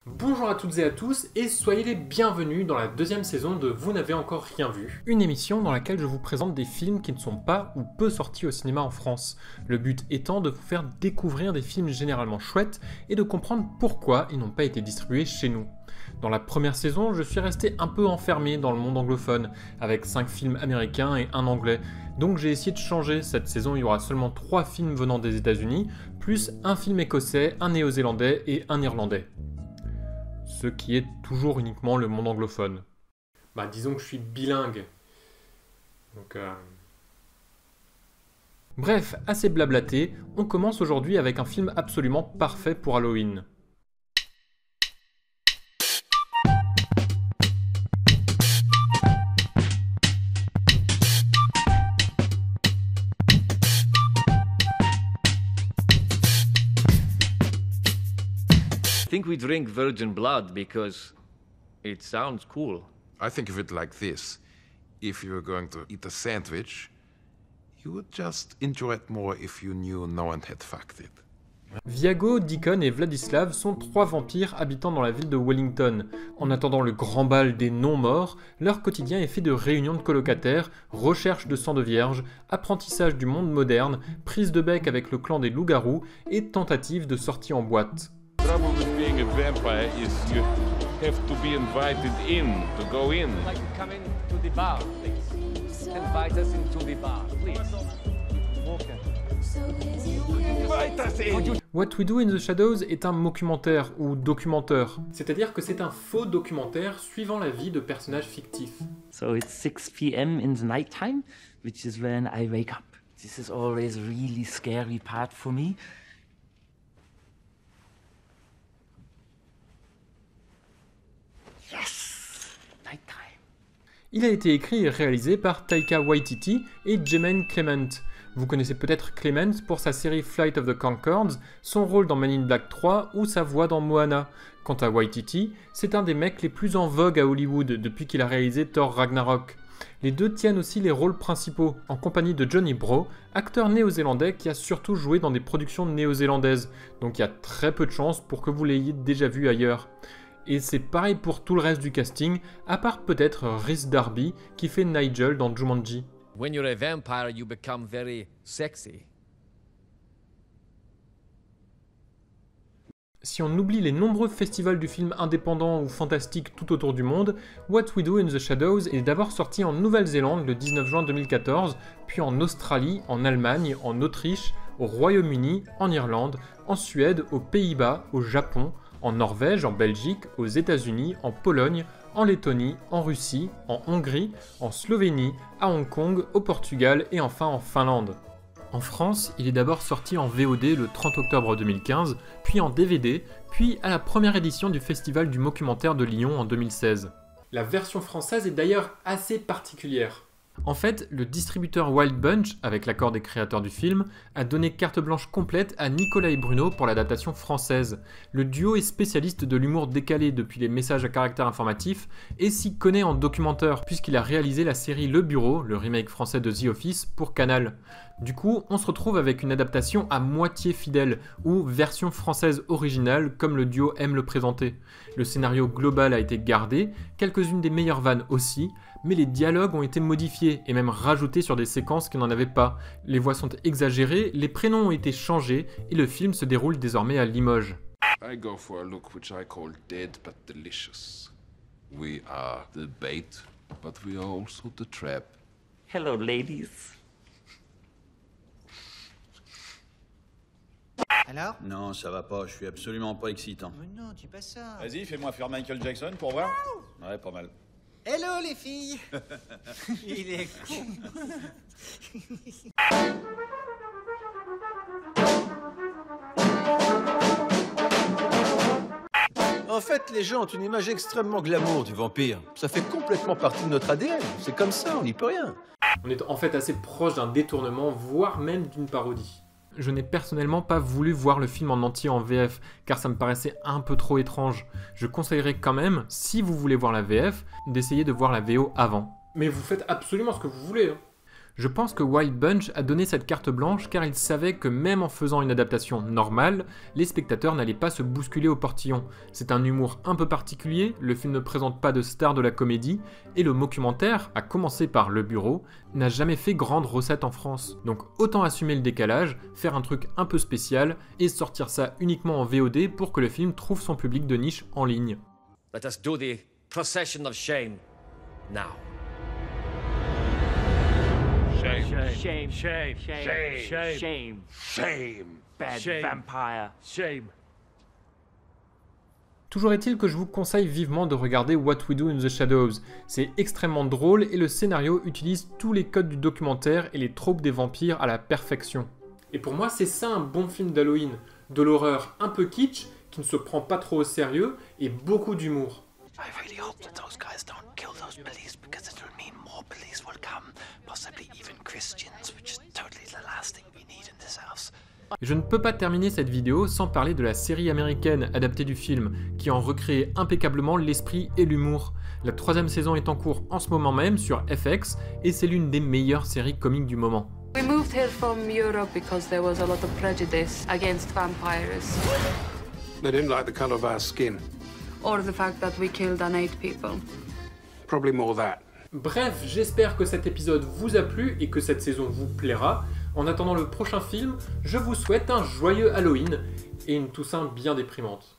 Bonjour à toutes et à tous et soyez les bienvenus dans la deuxième saison de Vous n'avez encore rien vu. Une émission dans laquelle je vous présente des films qui ne sont pas ou peu sortis au cinéma en France. Le but étant de vous faire découvrir des films généralement chouettes et de comprendre pourquoi ils n'ont pas été distribués chez nous. Dans la première saison, je suis resté un peu enfermé dans le monde anglophone, avec 5 films américains et 1 anglais. Donc j'ai essayé de changer, cette saison il y aura seulement 3 films venant des États-Unis, plus un film écossais, un néo-zélandais et un irlandais. Ce qui est toujours uniquement le monde anglophone. Disons que je suis bilingue. Donc, Bref, assez blablaté, on commence aujourd'hui avec un film absolument parfait pour Halloween. I think we drink virgin blood because it sounds cool. I think of it like this. If you were going to eat a sandwich, you would just enjoy it more if you knew no one had fucked it. Viago, Deacon et Vladislav sont 3 vampires habitant dans la ville de Wellington. En attendant le grand bal des non-morts, leur quotidien est fait de réunions de colocataires, recherche de sang de vierge, apprentissage du monde moderne, prise de bec avec le clan des loups-garous et tentative de sortie en boîte. The trouble with being a vampire is you have to be invited in to go in. Like come into the bar, please. Invite us into the bar, please. What We Do in the Shadows est un mockumentaire ou documentaire, c'est-à-dire que c'est un faux documentaire suivant la vie de personnages fictifs. So it's 6 p.m. in the nighttime, which is when I wake up. This is always a really scary part for me. Yes! Nighttime. Il a été écrit et réalisé par Taika Waititi et Jemaine Clement. Vous connaissez peut-être Clement pour sa série Flight of the Conchords, son rôle dans Men in Black 3 ou sa voix dans Moana. Quant à Waititi, c'est un des mecs les plus en vogue à Hollywood depuis qu'il a réalisé Thor Ragnarok. Les deux tiennent aussi les rôles principaux, en compagnie de Johnny Bro, acteur néo-zélandais qui a surtout joué dans des productions néo-zélandaises, donc il y a très peu de chances pour que vous l'ayez déjà vu ailleurs. Et c'est pareil pour tout le reste du casting, à part peut-être Rhys Darby qui fait Nigel dans Jumanji. When you're a vampire, you become very sexy. Si on oublie les nombreux festivals du film indépendant ou fantastique tout autour du monde, What We Do in the Shadows est d'abord sorti en Nouvelle-Zélande le 19 juin 2014, puis en Australie, en Allemagne, en Autriche, au Royaume-Uni, en Irlande, en Suède, aux Pays-Bas, au Japon, en Norvège, en Belgique, aux États-Unis, en Pologne, en Lettonie, en Russie, en Hongrie, en Slovénie, à Hong Kong, au Portugal et enfin en Finlande. En France, il est d'abord sorti en VOD le 30 octobre 2015, puis en DVD, puis à la première édition du Festival du Mockumentaire de Lyon en 2016. La version française est d'ailleurs assez particulière. En fait, le distributeur Wild Bunch, avec l'accord des créateurs du film, a donné carte blanche complète à Nicolas et Bruno pour l'adaptation française. Le duo est spécialiste de l'humour décalé depuis les messages à caractère informatif et s'y connaît en documentaire puisqu'il a réalisé la série Le Bureau, le remake français de The Office, pour Canal. Du coup, on se retrouve avec une adaptation à moitié fidèle, ou version française originale comme le duo aime le présenter. Le scénario global a été gardé, quelques-unes des meilleures vannes aussi, mais les dialogues ont été modifiés et même rajoutés sur des séquences qui n'en avaient pas. Les voix sont exagérées, les prénoms ont été changés et le film se déroule désormais à Limoges. I go for a look which I call dead but delicious. We are the bait, but we are also the trap. Hello, ladies. Alors? Non, ça va pas, je suis absolument pas excitant. Mais non, dis pas ça. Vas-y, fais-moi faire Michael Jackson pour voir. Ouais, pas mal. Hello les filles. Il est con. En fait, les gens ont une image extrêmement glamour du vampire. Ça fait complètement partie de notre ADN. C'est comme ça, on n'y peut rien. On est en fait assez proche d'un détournement, voire même d'une parodie. Je n'ai personnellement pas voulu voir le film en entier en VF, car ça me paraissait un peu trop étrange. Je conseillerais quand même, si vous voulez voir la VF, d'essayer de voir la VO avant. Mais vous faites absolument ce que vous voulez. Je pense que Wild Bunch a donné cette carte blanche car il savait que même en faisant une adaptation normale, les spectateurs n'allaient pas se bousculer au portillon. C'est un humour un peu particulier, le film ne présente pas de star de la comédie, et le mockumentaire, à commencer par Le Bureau, n'a jamais fait grande recette en France. Donc autant assumer le décalage, faire un truc un peu spécial, et sortir ça uniquement en VOD pour que le film trouve son public de niche en ligne. Let us do the procession of shame now. Shame. Shame. Shame. Shame. Shame. Shame. Shame. Bad Shame. vampire. Shame. Toujours est-il que je vous conseille vivement de regarder What We Do in the Shadows. C'est extrêmement drôle et le scénario utilise tous les codes du documentaire et les tropes des vampires à la perfection. Et pour moi, c'est ça un bon film d'Halloween. De l'horreur un peu kitsch, qui ne se prend pas trop au sérieux, et beaucoup d'humour. I really hope that those guys don't kill those police because it will mean more police will come, possibly even Christians, which is totally the last thing we need in this house. Je ne peux pas terminer cette vidéo sans parler de la série américaine adaptée du film, qui en recrée impeccablement l'esprit et l'humour. La 3e saison est en cours en ce moment même sur FX, et c'est l'une des meilleures séries comiques du moment. We moved here from Europe because there was a lot of prejudice against vampires. They didn't like the color of our skin. Or the fact that we killed and ate people. Probably more that. Bref, j'espère que cet épisode vous a plu et que cette saison vous plaira. En attendant le prochain film, je vous souhaite un joyeux Halloween et une Toussaint bien déprimante.